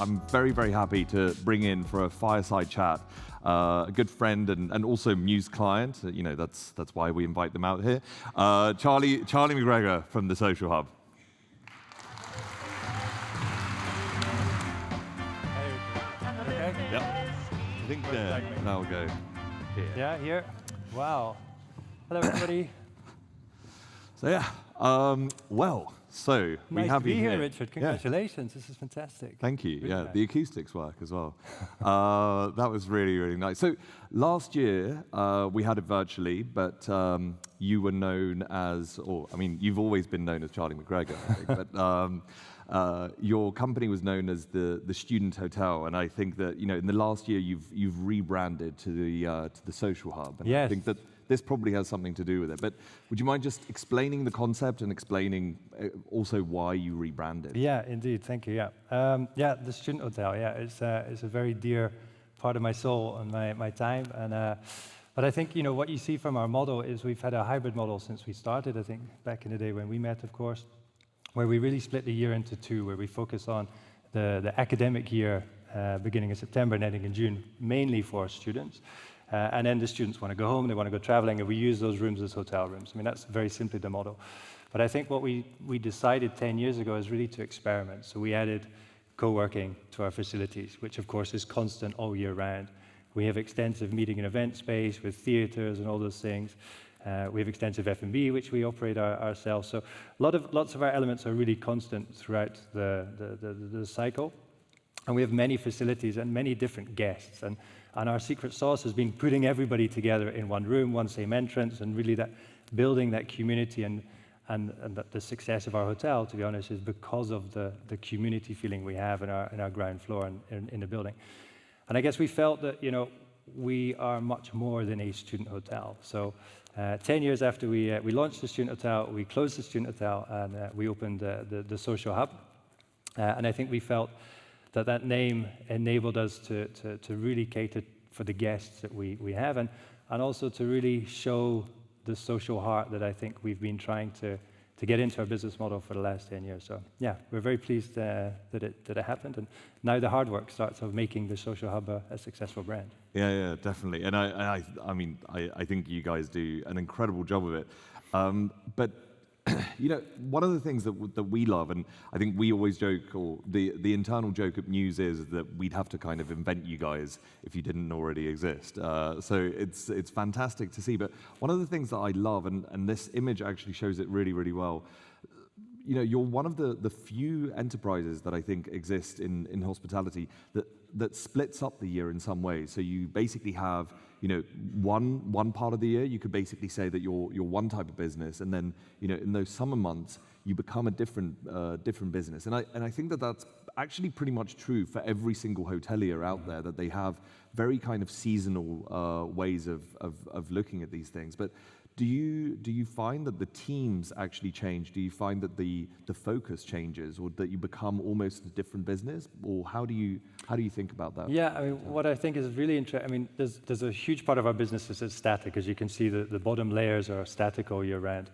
I'm very, very happy to bring in for a fireside chat a good friend and also Mews client. You know, that's why we invite them out here. Charlie MacGregor from the Social Hub. Okay. Yep. I think now we'll go here. Yeah, here. Wow. Hello, everybody. So yeah, so we Nice have to be you here, Richard. Congratulations. Yeah. This is fantastic. Thank you. Really yeah, nice. the acoustics work as well. That was really, really nice. So last year we had it virtually, but you were known as, you've always been known as Charlie MacGregor, I think, but your company was known as the Student Hotel, and I think that in the last year you've rebranded to the Social Hub, and yes. I think that this probably has something to do with it. But would you mind just explaining the concept and explaining also why you rebranded? Yeah, indeed. Thank you. Yeah, the Student Hotel. Yeah, it's a very dear part of my soul and my time. And but I think what you see from our model is we've had a hybrid model since we started. I think back in the day when we met, of course, where we really split the year into two, where we focus on the academic year beginning in September and ending in June, mainly for students. And then the students want to go home, they want to go traveling, and we use those rooms as hotel rooms. I mean, that's very simply the model. But I think what we decided 10 years ago is really to experiment. So we added co-working to our facilities, which of course is constant all year round. We have extensive meeting and event space with theaters and all those things. We have extensive F&B, which we operate ourselves. So lots of our elements are really constant throughout the cycle. And we have many facilities and many different guests. And our secret sauce has been putting everybody together in one room, one same entrance, and really building that community and the success of our hotel, to be honest, is because of the community feeling we have in our ground floor and in the building. And I guess we felt that we are much more than a student hotel. So 10 years after we launched the student hotel, we closed the student hotel and we opened the Social Hub. And I think we felt that name enabled us to really cater for the guests that we have and also to really show the social heart that I think we've been trying to get into our business model for the last 10 years. So yeah, we're very pleased that it happened, and now the hard work starts of making the Social Hub a successful brand. Yeah, definitely. And I think you guys do an incredible job of it. But one of the things that we love, and I think we always joke, or the internal joke at Mews is that we'd have to kind of invent you guys if you didn't already exist. So it's fantastic to see. But one of the things that I love, and this image actually shows it really, really well, you're one of the few enterprises that I think exist in hospitality that splits up the year in some ways. So you basically have one part of the year, you could basically say that you're one type of business, and then in those summer months you become a different business. And I think that that's actually pretty much true for every single hotelier out there, that they have very kind of seasonal ways of looking at these things. But do you find that the teams actually change? Do you find that the focus changes, or that you become almost a different business? Or how do you think about that? Yeah, I mean, what I think is really interesting, I mean, there's a huge part of our business that's static. As you can see, the bottom layers are static all year round.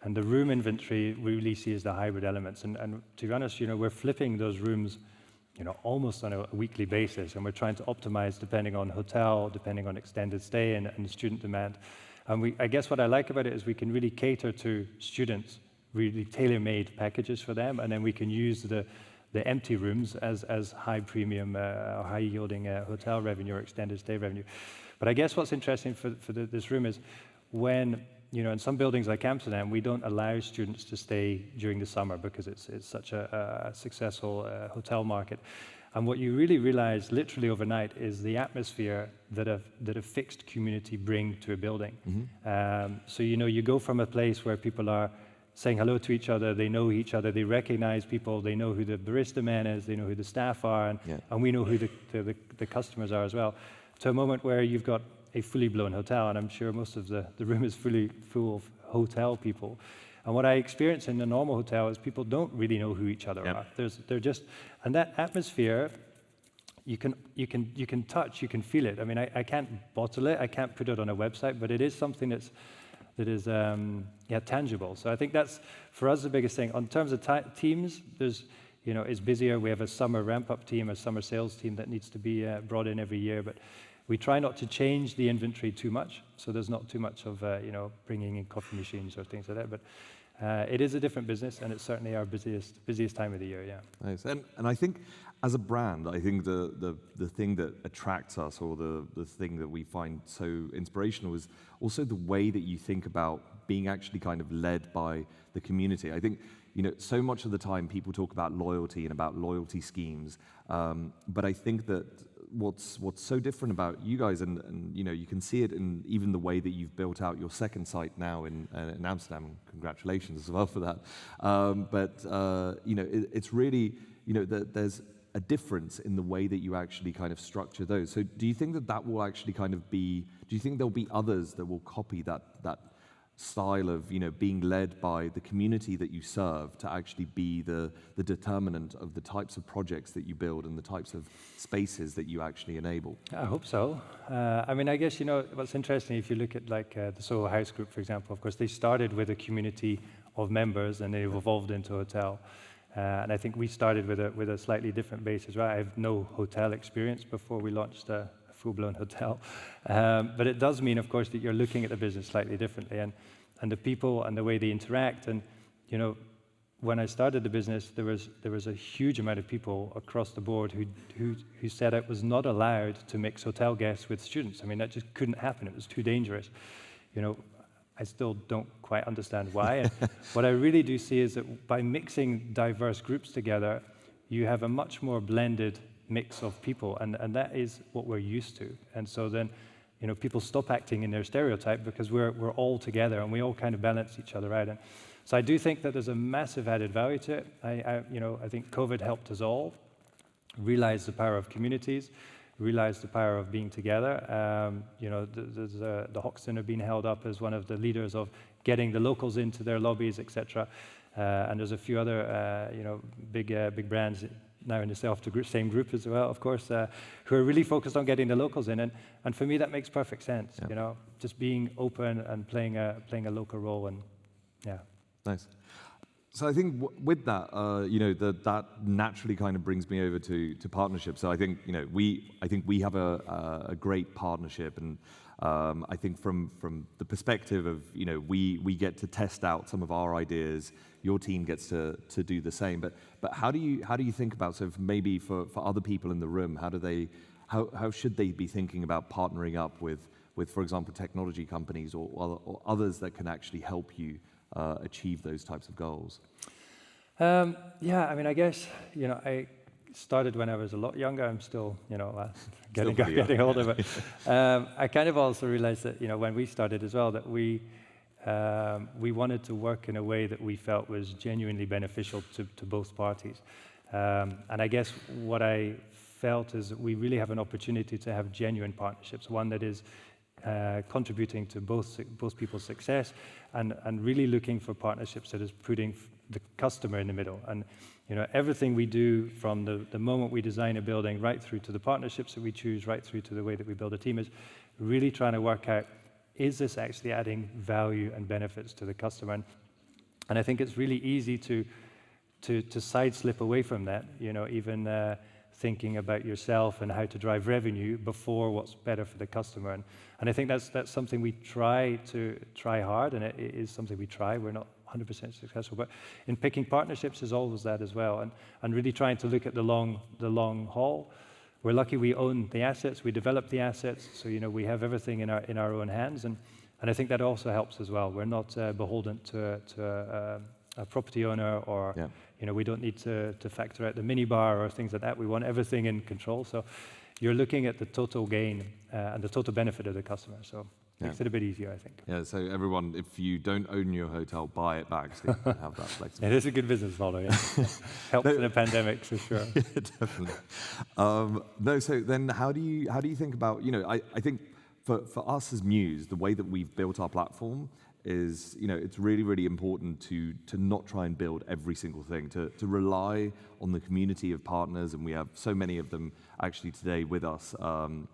And the room inventory we really see as the hybrid elements. And to be honest, we're flipping those rooms almost on a weekly basis, and we're trying to optimize depending on hotel, depending on extended stay and student demand. And I guess what I like about it is we can really cater to students, really tailor-made packages for them, and then we can use the empty rooms as high premium, high yielding hotel revenue or extended stay revenue. But I guess what's interesting for this room is when, in some buildings like Amsterdam, we don't allow students to stay during the summer because it's such a successful hotel market. And what you really realize literally overnight is the atmosphere that a fixed community bring to a building. Mm-hmm. So you go from a place where people are saying hello to each other, they know each other, they recognize people, they know who the barista man is, they know who the staff are, and we know who the customers are as well, to a moment where you've got a fully blown hotel, and I'm sure most of the room is fully full of hotel people. And what I experience in a normal hotel is people don't really know who each other are. They're just, and that atmosphere, you can touch, you can feel it. I mean, I can't bottle it, I can't put it on a website, but it is something that is tangible. So I think that's, for us, the biggest thing. In terms of teams, there's is busier. We have a summer ramp-up team, a summer sales team that needs to be brought in every year, but we try not to change the inventory too much, so there's not too much of bringing in coffee machines or things like that. But it is a different business, and it's certainly our busiest time of the year. Yeah. Nice. And I think as a brand, I think the thing that attracts us, or the thing that we find so inspirational, is also the way that you think about being actually kind of led by the community. I think, so much of the time people talk about loyalty and about loyalty schemes, but I think that what's so different about you guys, and you can see it in even the way that you've built out your second site now in Amsterdam. Congratulations as well for that. It's really, there's a difference in the way that you actually kind of structure those. So do you think that will actually kind of be, do you think there'll be others that will copy that style of, being led by the community that you serve to actually be the determinant of the types of projects that you build and the types of spaces that you actually enable? I hope so. I guess, what's interesting, if you look at the Soho House Group, for example, of course, they started with a community of members and they've evolved into a hotel. And I think we started with a slightly different base as well. I have no hotel experience before we launched a full-blown hotel. But it does mean, of course, that you're looking at the business slightly differently, and the people and the way they interact. And, when I started the business, there was a huge amount of people across the board who said it was not allowed to mix hotel guests with students. I mean, that just couldn't happen. It was too dangerous. I still don't quite understand why. And what I really do see is that by mixing diverse groups together, you have a much more blended mix of people, and that is what we're used to. And so then, people stop acting in their stereotype because we're all together and we all kind of balance each other out. And so I do think that there's a massive added value to it. I think COVID helped us all realize the power of communities, realize the power of being together. The Hoxton have been held up as one of the leaders of getting the locals into their lobbies, etc. And there's a few other, big brands now in the same group as well, of course, who are really focused on getting the locals in. And for me, that makes perfect sense. Yeah. Just being open and playing a local role. And yeah. Nice. So I think with that, that naturally kind of brings me over to partnerships. So I think we have a great partnership, and I think from the perspective of we get to test out some of our ideas. Your team gets to do the same. But how do you think about, so maybe for other people in the room, how should they be thinking about partnering up with for example, technology companies or others that can actually help you achieve those types of goals? I guess, I started when I was a lot younger. I'm still, getting older. But I kind of also realized that, when we started as well, that we wanted to work in a way that we felt was genuinely beneficial to both parties. And I guess what I felt is that we really have an opportunity to have genuine partnerships, one that is contributing to both people's success, and really looking for partnerships that is putting the customer in the middle. And everything we do, from the moment we design a building right through to the partnerships that we choose, right through to the way that we build a team, is really trying to work out, is this actually adding value and benefits to the customer? And I think it's really easy to side-slip away from that, even thinking about yourself and how to drive revenue before what's better for the customer. And I think that's something we try hard, and it is something we try. We're not 100% successful, but in picking partnerships is always that as well, and really trying to look at the long haul. We're lucky we own the assets, we develop the assets, so we have everything in our own hands, and I think that also helps as well. We're not beholden to a property owner, or we don't need to factor out the minibar or things like that. We want everything in control. So you're looking at the total gain and the total benefit of the customer. So it makes it a bit easier, I think. Yeah. So everyone, if you don't own your hotel, buy it back so you can have that flexibility. It is a good business model. Yeah. Helps in a pandemic for sure. Yeah, definitely. So then how do you think about? I think for us as Mews, the way that we've built our platform is, it's really, really important to not try and build every single thing, to rely on the community of partners, and we have so many of them actually today with us, and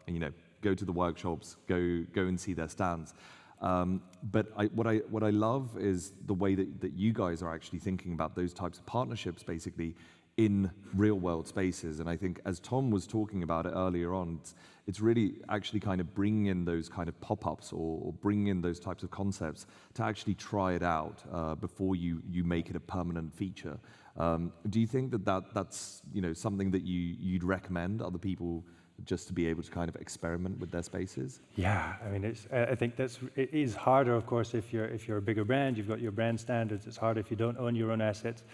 go to the workshops, go and see their stands. But what I love is the way that you guys are actually thinking about those types of partnerships, basically, in real world spaces. And I think, as Tom was talking about it earlier on, it's really actually kind of bringing in those kind of pop-ups or bringing in those types of concepts to actually try it out before you make it a permanent feature. Do you think that's something that you'd recommend other people just to be able to kind of experiment with their spaces? Yeah, I mean, I think it is harder, of course, if you're a bigger brand. You've got your brand standards. It's harder if you don't own your own assets.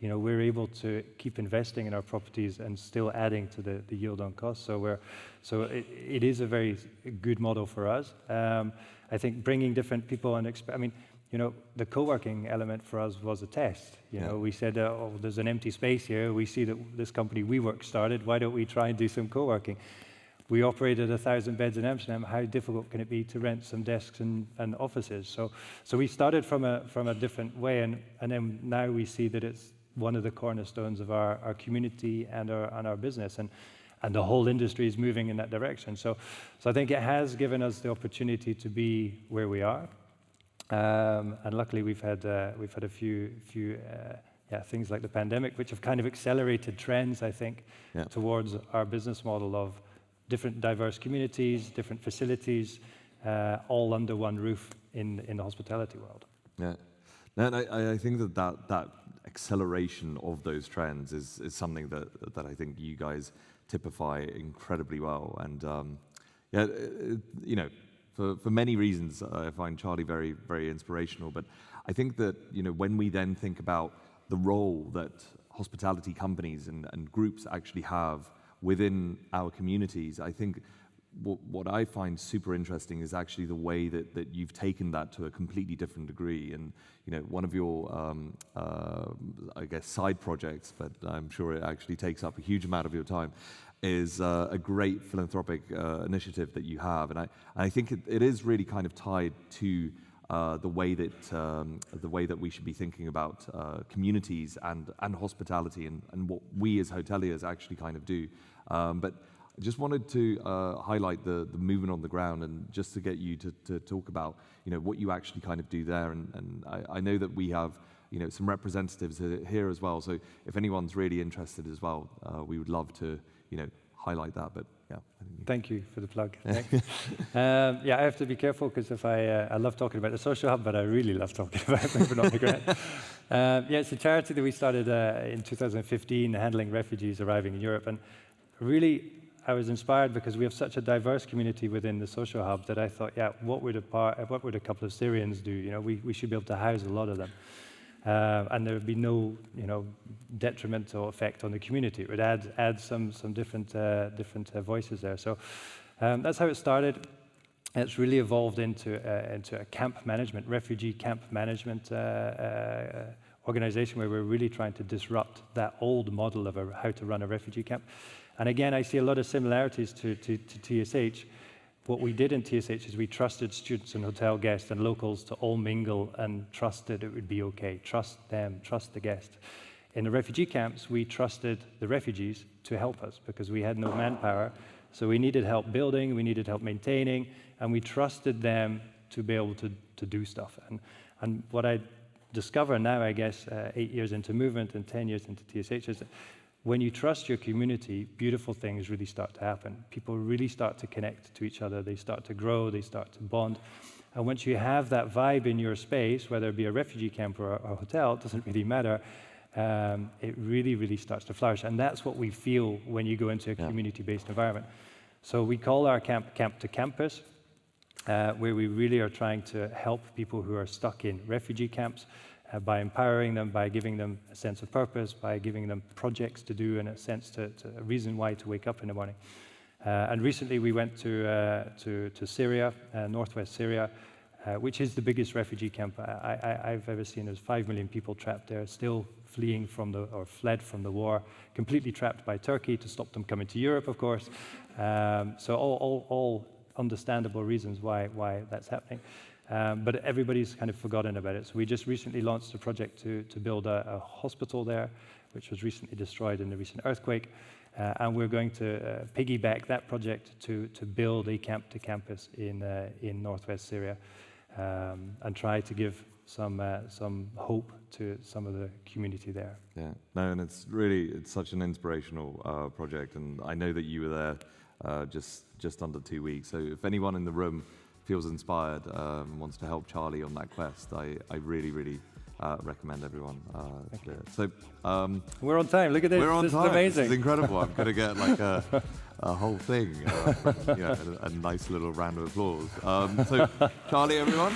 We're able to keep investing in our properties and still adding to the yield on cost. So it is a very good model for us. I think bringing different people and the co-working element for us was a test. We said, oh, there's an empty space here. We see that this company WeWork started. Why don't we try and do some co-working? We operated 1,000 beds in Amsterdam. How difficult can it be to rent some desks and offices? So we started from a different way, and then now we see that it's one of the cornerstones of our community and our business, and the whole industry is moving in that direction. So I think it has given us the opportunity to be where we are, and luckily we've had a few things like the pandemic, which have kind of accelerated trends, I think, towards our business model of different diverse communities, different facilities, all under one roof in the hospitality world. Yeah. And I think that acceleration of those trends is something that I think you guys typify incredibly well. And for many reasons, I find Charlie very, very inspirational. But I think that when we then think about the role that hospitality companies and groups actually have within our communities, I think what I find super interesting is actually the way that you've taken that to a completely different degree. And one of your, I guess, side projects, but I'm sure it actually takes up a huge amount of your time, is a great philanthropic initiative that you have. And I think it is really kind of tied to the way that we should be thinking about communities and hospitality and what we as hoteliers actually kind of do. But I just wanted to highlight the movement on the ground, and just to get you to talk about what you actually kind of do there. And I know that we have some representatives here as well. So if anyone's really interested as well, we would love to highlight that. But yeah. Thank you for the plug. I have to be careful because if I love talking about the social hub, but I really love talking about moving on the ground. It's a charity that we started in 2015, handling refugees arriving in Europe, and really, I was inspired because we have such a diverse community within the social hub that I thought, what would a couple of Syrians do? We should be able to house a lot of them, and there would be no, detrimental effect on the community. It would add some different voices there. So that's how it started. It's really evolved into a camp management, refugee camp management organization, where we're really trying to disrupt that old model of how to run a refugee camp. And again, I see a lot of similarities to TSH. What we did in TSH is we trusted students and hotel guests and locals to all mingle and trust that it would be okay. Trust them, trust the guest. In the refugee camps, we trusted the refugees to help us because we had no manpower. So we needed help building, we needed help maintaining, and we trusted them to be able to do stuff. And what I discover now, I guess, 8 years into movement and 10 years into TSH, is that when you trust your community, beautiful things really start to happen. People really start to connect to each other. They start to grow. They start to bond. And once you have that vibe in your space, whether it be a refugee camp or a hotel, it doesn't really matter, it really, really starts to flourish. And that's what we feel when you go into a community-based environment. So we call our camp Camp to Campus, where we really are trying to help people who are stuck in refugee camps, by empowering them, by giving them a sense of purpose, by giving them projects to do and a sense a reason why to wake up in the morning. And recently we went to Syria, northwest Syria, which is the biggest refugee camp I've ever seen. There's 5 million people trapped there, still fleeing fled from the war, completely trapped by Turkey to stop them coming to Europe, of course. So all understandable reasons why that's happening. But everybody's kind of forgotten about it. So we just recently launched a project to build a hospital there, which was recently destroyed in the recent earthquake. And we're going to piggyback that project to build a camp to campus in northwest Syria, and try to give some hope to some of the community there. Yeah, no, and it's such an inspirational project, and I know that you were there just under 2 weeks. So if anyone in the room feels inspired, wants to help Charlie on that quest, I really recommend everyone to do it. So we're on time. Look at this. We're on this time. Is amazing. This is incredible. I'm going to get like a whole thing, a nice little round of applause. So Charlie, everyone.